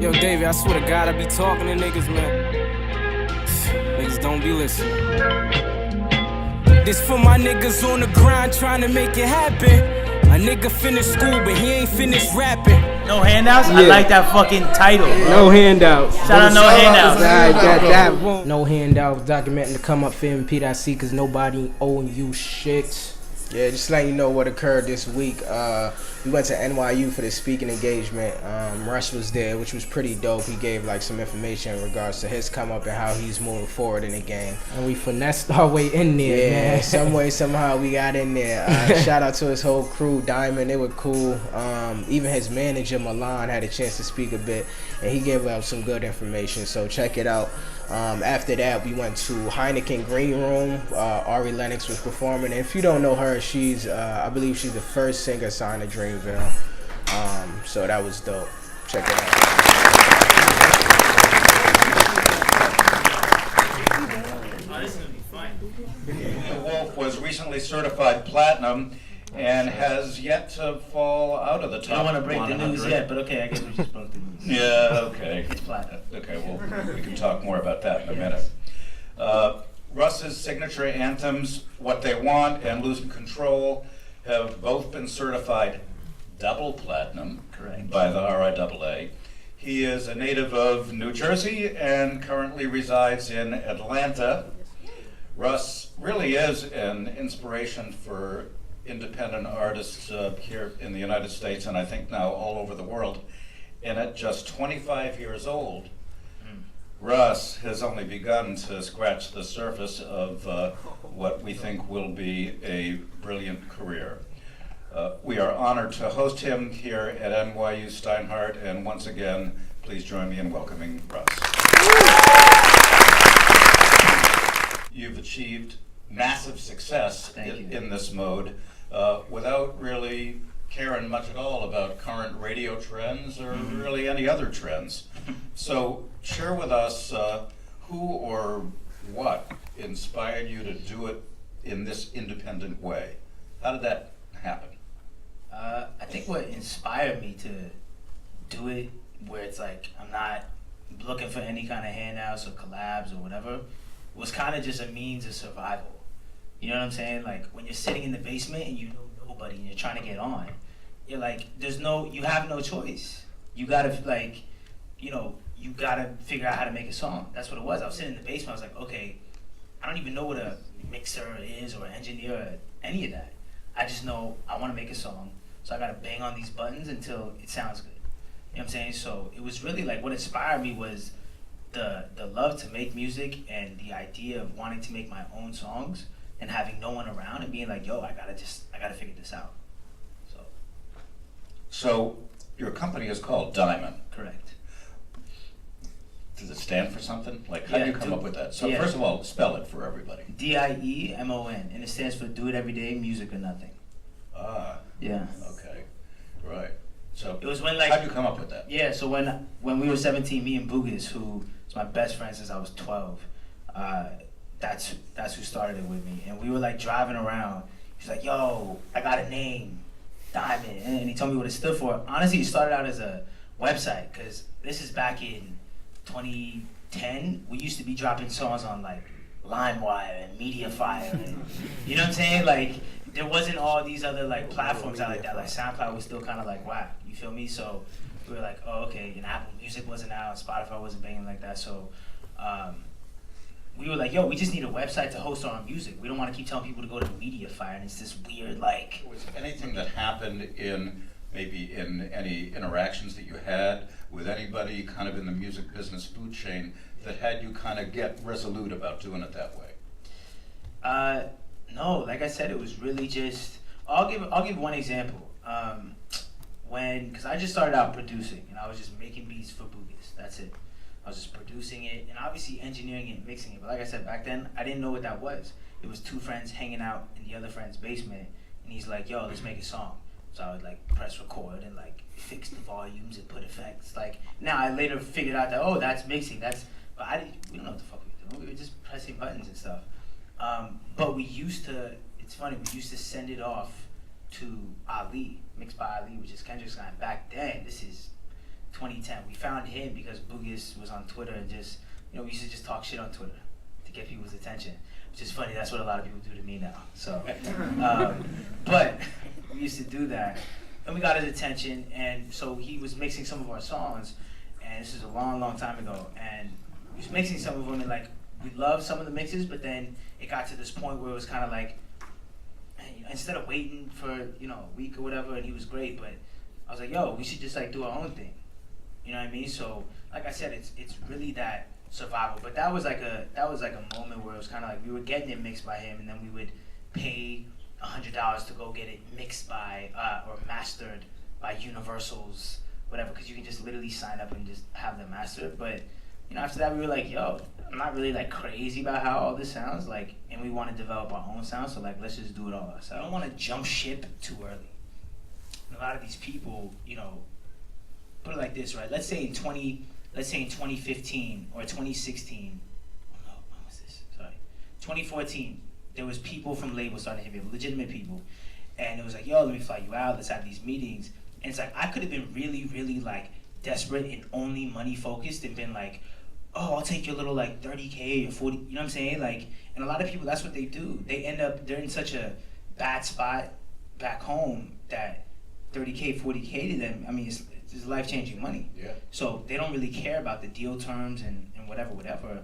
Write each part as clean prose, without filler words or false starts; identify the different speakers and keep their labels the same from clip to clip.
Speaker 1: Yo, David, I swear to God, I be talking to niggas, man. Niggas don't be listening. This for my niggas on the grind trying to make it happen. A nigga finished school, but he ain't finished rapping.
Speaker 2: No handouts? Yeah. I like that fucking title, bro.
Speaker 3: No handouts.
Speaker 2: Shout out No Handouts.
Speaker 3: No handouts, documenting the come up film PdotC, cause nobody owing you shit.
Speaker 4: Yeah, just letting you know what occurred this week. We went to NYU for this speaking engagement. Russ was there, which was pretty dope. He gave like some information in regards to his come up and how he's moving forward in the game.
Speaker 3: And we finessed our way in there, man.
Speaker 4: Some way, somehow we got in there. Shout out to his whole crew, Diamond, they were cool. Even his manager, Milan, had a chance to speak a bit, and he gave out some good information, so check it out. After that, we went to Heineken Green Room. Ari Lennox was performing. And if you don't know her, she's, I believe she's the first singer signed to Dreamville. So that was dope. Check it out.
Speaker 5: The Wolf was recently certified platinum and has yet to fall out of the top.
Speaker 2: I don't want to break the news yet, but okay, I guess we just broke the news.
Speaker 5: Yeah, okay.
Speaker 2: It's platinum.
Speaker 5: Okay, well, we can talk more about that in a minute. Russ's signature anthems, What They Want and Losing Control, have both been certified double platinum.
Speaker 2: Correct.
Speaker 5: By the RIAA. He is a native of New Jersey and currently resides in Atlanta. Russ really is an inspiration for independent artists here in the United States, and I think now all over the world. And at just 25 years old, Russ has only begun to scratch the surface of what we think will be a brilliant career. We are honored to host him here at NYU Steinhardt, and once again, please join me in welcoming Russ. You've achieved massive success in this mode without really caring much at all about current radio trends or really any other trends. So share with us who or what inspired you to do it in this independent way. How did that happen?
Speaker 2: I think what inspired me to do it where it's like I'm not looking for any kind of handouts or collabs or whatever was kind of just a means of survival. You know what I'm saying? Like when you're sitting in the basement and you know nobody and you're trying to get on, you're like, you have no choice. You gotta you gotta figure out how to make a song. That's what it was. I was sitting in the basement, I was like, okay, I don't even know what a mixer is or an engineer or any of that. I just know I wanna make a song, so I gotta bang on these buttons until it sounds good. You know what I'm saying? So it was really like what inspired me was the love to make music and the idea of wanting to make my own songs and having no one around and being like, yo, I gotta figure this out.
Speaker 5: So your company is called Diamond.
Speaker 2: Correct.
Speaker 5: Does it stand for something? Like, how do you come up with that? So first of all, spell it for everybody.
Speaker 2: DIEMON, and it stands for Do It Every Day, Music or Nothing.
Speaker 5: Ah.
Speaker 2: Yeah.
Speaker 5: Okay. Right. So
Speaker 2: it was when like.
Speaker 5: How did you come up with that?
Speaker 2: Yeah. So when we were 17, me and Boogus, who is my best friend since I was 12, that's who started it with me, and we were like driving around. He's like, "Yo, I got a name, Diamond," and he told me what it stood for. Honestly, it started out as a website because this is back in 2010. We used to be dropping songs on like LimeWire and MediaFire, and you know what I'm saying? Like there wasn't all these other like platforms out like that. Like SoundCloud was still kind of like whack. You feel me? So we were like, oh okay. And Apple Music wasn't out, Spotify wasn't banging like that. So we were like, yo, we just need a website to host our own music. We don't want to keep telling people to go to MediaFire, and it's this weird like.
Speaker 5: Was anything that happened in maybe in any interactions that you had with anybody kind of in the music business food chain that had you kind of get resolute about doing it that way?
Speaker 2: No, like I said, it was really just. I'll give one example. Because I just started out producing, and I was just making beats for Boogus. That's it. I was just producing it, and obviously engineering it and mixing it. But like I said, back then, I didn't know what that was. It was two friends hanging out in the other friend's basement, and he's like, yo, let's make a song. So I would like press record and like fix the volumes and put effects. Like now I later figured out that, oh, that's mixing. But we don't know what the fuck we were doing. We were just pressing buttons and stuff. But we used to, it's funny, we used to send it off to Ali, Mixed by Ali, which is Kendrick's guy. Back then, this is 2010. We found him because Boogus was on Twitter and just, we used to just talk shit on Twitter to get people's attention, which is funny. That's what a lot of people do to me now. So, but we used to do that, and we got his attention, and so he was mixing some of our songs, and this is a long, long time ago, and he was mixing some of them, and like, we loved some of the mixes, but then it got to this point where it was kind of like, instead of waiting for, a week or whatever, and he was great, but I was like, yo, we should just like do our own thing. You know what I mean? So, like I said, it's really that survival. But that was like a moment where it was kind of like we were getting it mixed by him, and then we would pay $100 to go get it mixed by or mastered by Universal's whatever, because you can just literally sign up and just have them mastered. But after that, we were like, yo, I'm not really like crazy about how all this sounds, like, and we want to develop our own sound, so like, let's just do it all ourselves. I don't want to jump ship too early. And a lot of these people, put it like this, right? Let's say in 2015 or 2016, oh no, when was this? Sorry, 2014, there was people from labels starting to hit me up, legitimate people, and it was like, yo, let me fly you out, let's have these meetings, and it's like, I could have been really, really like desperate and only money focused and been like, oh, I'll take your little like 30K or 40, you know what I'm saying? Like, and a lot of people, that's what they do. They end up, they're in such a bad spot back home that 30K, 40K to them, I mean, it's life-changing money.
Speaker 5: Yeah.
Speaker 2: So they don't really care about the deal terms and whatever.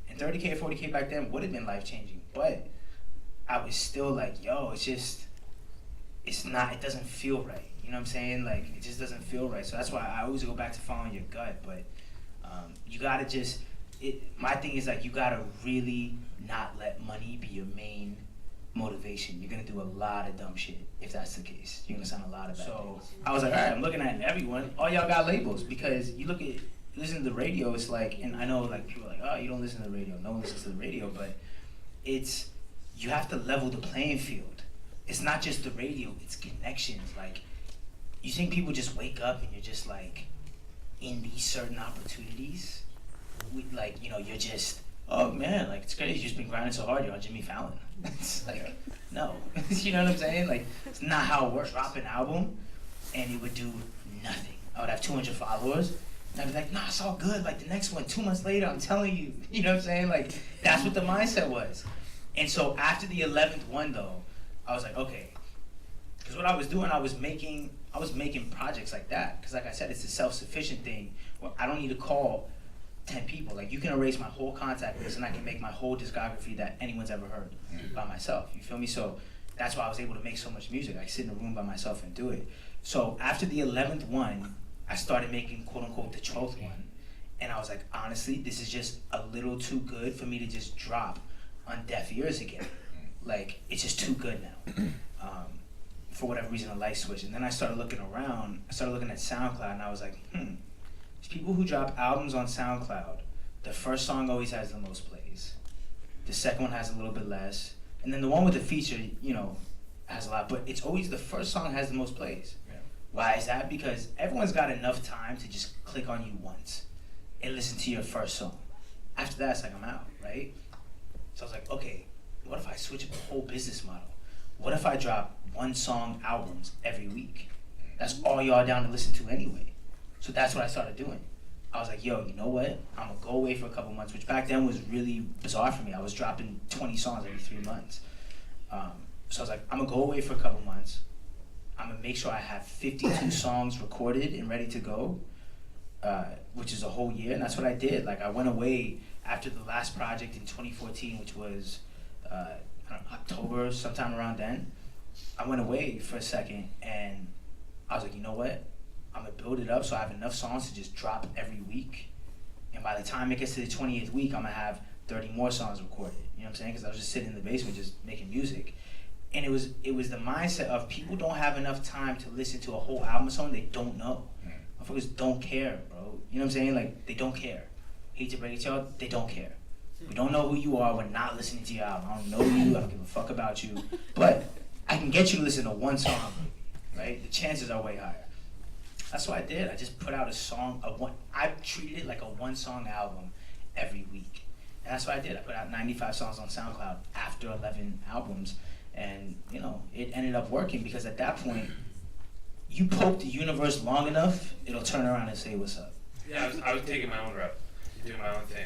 Speaker 2: And 30K or 40K back then would have been life-changing. But I was still like, yo, it doesn't feel right. You know what I'm saying? Like, it just doesn't feel right. So that's why I always go back to following your gut. But you gotta my thing is like, you gotta really not let money be your main motivation. You're gonna do a lot of dumb shit if that's the case. You're gonna sound a lot of bad things. I was like, all right, I'm looking at everyone. All y'all got labels, because you listen to the radio, it's like, and I know like people are like, oh, you don't listen to the radio. No one listens to the radio, but you have to level the playing field. It's not just the radio, it's connections. Like, you think people just wake up and you're just like in these certain opportunities? You're just, oh man, like, it's crazy, you've just been grinding so hard, you're on Jimmy Fallon. It's like, no. You know what I'm saying? Like, it's not how it works. Drop an album and it would do nothing. I would have 200 followers and I'd be like, nah, it's all good. Like, the next one, 2 months later, I'm telling you. You know what I'm saying? Like, that's what the mindset was. And so after the 11th one though, I was like, okay. Because what I was doing, I was making projects like that. Because like I said, it's a self-sufficient thing where I don't need to call 10 people. Like, you can erase my whole contact list and I can make my whole discography that anyone's ever heard by myself. You feel me? So that's why I was able to make so much music. I could sit in a room by myself and do it. So after the 11th one, I started making quote unquote the 12th one. And I was like, honestly, this is just a little too good for me to just drop on deaf ears again. Like, it's just too good now. For whatever reason, a light switch. And then I started looking around. I started looking at SoundCloud, and I was like, these people who drop albums on SoundCloud, the first song always has the most plays. The second one has a little bit less. And then the one with the feature, has a lot. But it's always the first song has the most plays. Yeah. Why is that? Because everyone's got enough time to just click on you once and listen to your first song. After that, it's like, I'm out, right? So I was like, okay, what if I switch up the whole business model? What if I drop 1-song albums every week? That's all y'all down to listen to anyway. So that's what I started doing. I was like, yo, you know what? I'm gonna go away for a couple months, which back then was really bizarre for me. I was dropping 20 songs every 3 months. So I was like, I'm gonna go away for a couple months. I'm gonna make sure I have 52 songs recorded and ready to go, which is a whole year, and that's what I did. Like, I went away after the last project in 2014, which was October, sometime around then. I went away for a second, and I was like, you know what? I'm gonna build it up so I have enough songs to just drop every week. And by the time it gets to the 20th week, I'm gonna have 30 more songs recorded. You know what I'm saying? Because I was just sitting in the basement just making music. And it was the mindset of people don't have enough time to listen to a whole album song they don't know. Motherfuckers don't care, bro. You know what I'm saying? Like, they don't care. Hate to break it to y'all, they don't care. We don't know who you are, we're not listening to your album. I don't know you, I don't give a fuck about you. But I can get you to listen to one song, right? The chances are way higher. That's what I did. I just put out a song, I treated it like a 1-song album every week. And that's what I did. I put out 95 songs on SoundCloud after 11 albums. And, it ended up working because at that point, you poke the universe long enough, it'll turn around and say, what's up?
Speaker 6: Yeah, I was taking my own route, doing my own thing.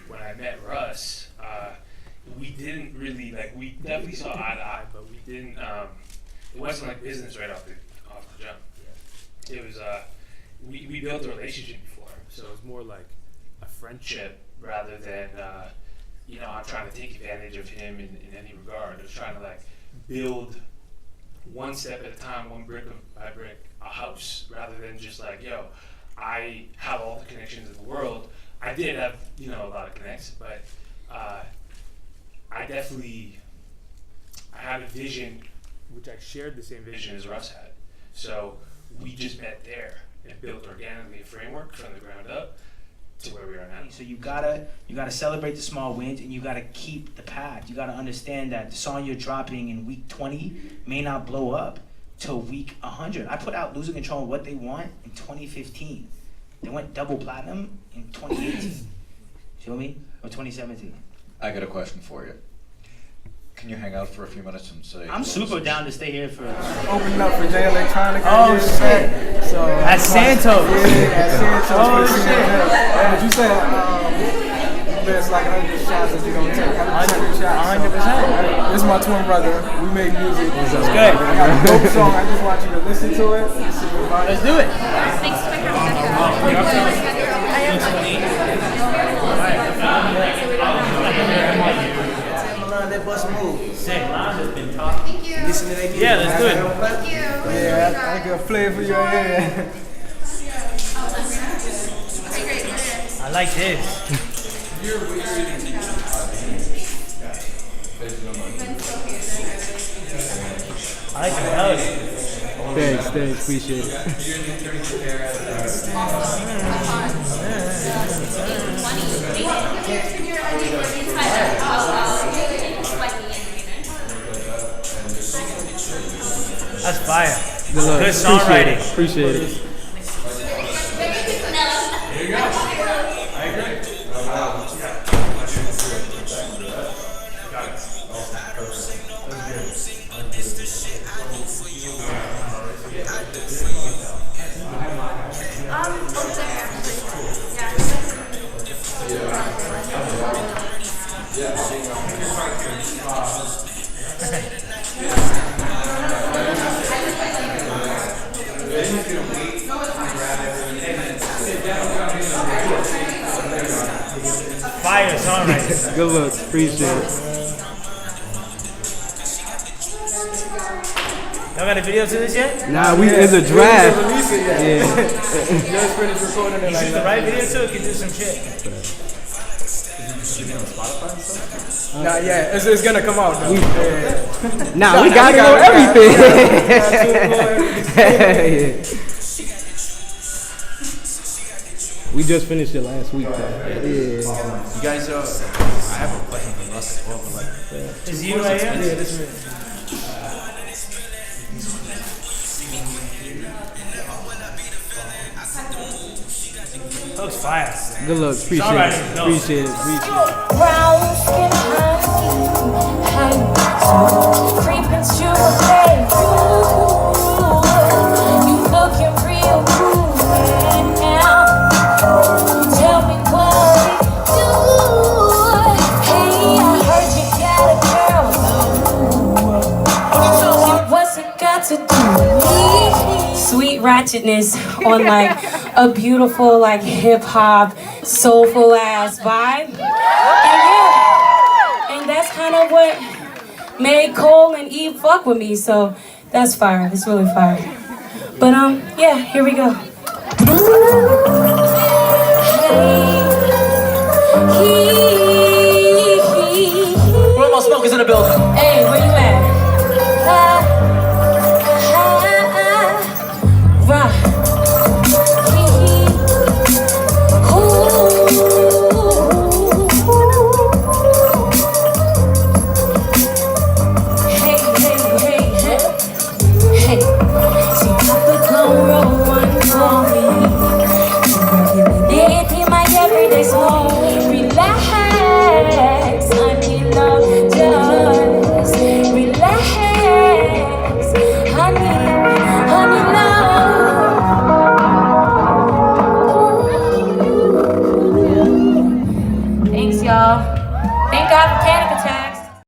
Speaker 6: When I met Russ, we didn't really we definitely saw eye to eye, but we didn't. It wasn't like business right off the jump. It was we built a relationship before, so it was more like a friendship rather than I'm trying to take advantage of him in any regard. I was trying to build one step at a time, one brick by brick, a house, rather than just I have all the connections in the world. I did have a lot of connects, but I had a vision, which I shared the same vision as Russ had. So we just met there and built organically a framework from the ground up to where we are now.
Speaker 2: So you gotta celebrate the small wins, and you gotta keep the path. You gotta understand that the song you're dropping in week 20 may not blow up till week 100. I put out Losing Control and What They Want in 2015. They went double platinum in 2018. Feel me? Or 2017.
Speaker 5: I got a question for you. Can you hang out for a few minutes and say?
Speaker 2: I'm super down to stay here for.
Speaker 4: Opening up for J Electronica.
Speaker 2: Oh shit!
Speaker 4: So
Speaker 2: At Santos.
Speaker 4: Yeah, at Santos.
Speaker 2: Oh shit!
Speaker 4: Did you say there's 100 shots that you're gonna take? 100 shots. 100%. This is my twin brother. We make music.
Speaker 2: It's good.
Speaker 4: I got a dope song. I just want you to listen to it.
Speaker 2: Let's do it.
Speaker 7: Thanks for
Speaker 2: That bus move. Sick. Lon has been talking.
Speaker 7: Thank you.
Speaker 2: Yeah, let's do it.
Speaker 7: Thank you.
Speaker 4: Yeah, I got a flavor for your hair.
Speaker 7: Okay, great.
Speaker 2: I like this. I like the melody.
Speaker 3: Thanks, appreciate it.
Speaker 2: That's fire.
Speaker 3: Good
Speaker 2: songwriting.
Speaker 3: Appreciate it.
Speaker 2: Fire songwriting.
Speaker 3: Good looks, appreciate it.
Speaker 2: Y'all got a video to this yet?
Speaker 3: Nah, it's a draft. Yeah.
Speaker 4: Just finished recording it.
Speaker 2: You shoot the right video so it can do some shit.
Speaker 4: Not yet. It's gonna come out though.
Speaker 3: Nah, we gotta know everything. We just finished it last week. Yeah.
Speaker 8: You guys, I have a question for Russ as well, but
Speaker 2: Is you right here?
Speaker 4: Yeah, this is
Speaker 2: Looks fire.
Speaker 3: Good luck, appreciate
Speaker 2: Alright,
Speaker 3: it.
Speaker 2: no.
Speaker 3: Appreciate it.
Speaker 9: Brown skin honey, creeping to a face. You looking real cool right now. Tell me what it do. Hey, I heard you got a girl. What's it got to do with me? Sweet Ratchetness on a beautiful hip hop soulful ass vibe. And that's kind of what made Cole and Eve fuck with me, so that's fire. It's really fire. But yeah, here we go.
Speaker 2: Where my smokers in the building?
Speaker 9: Hey, where you at? Rock. Relax, I need love done. Peace, y'all. Thank God for Panic Attack.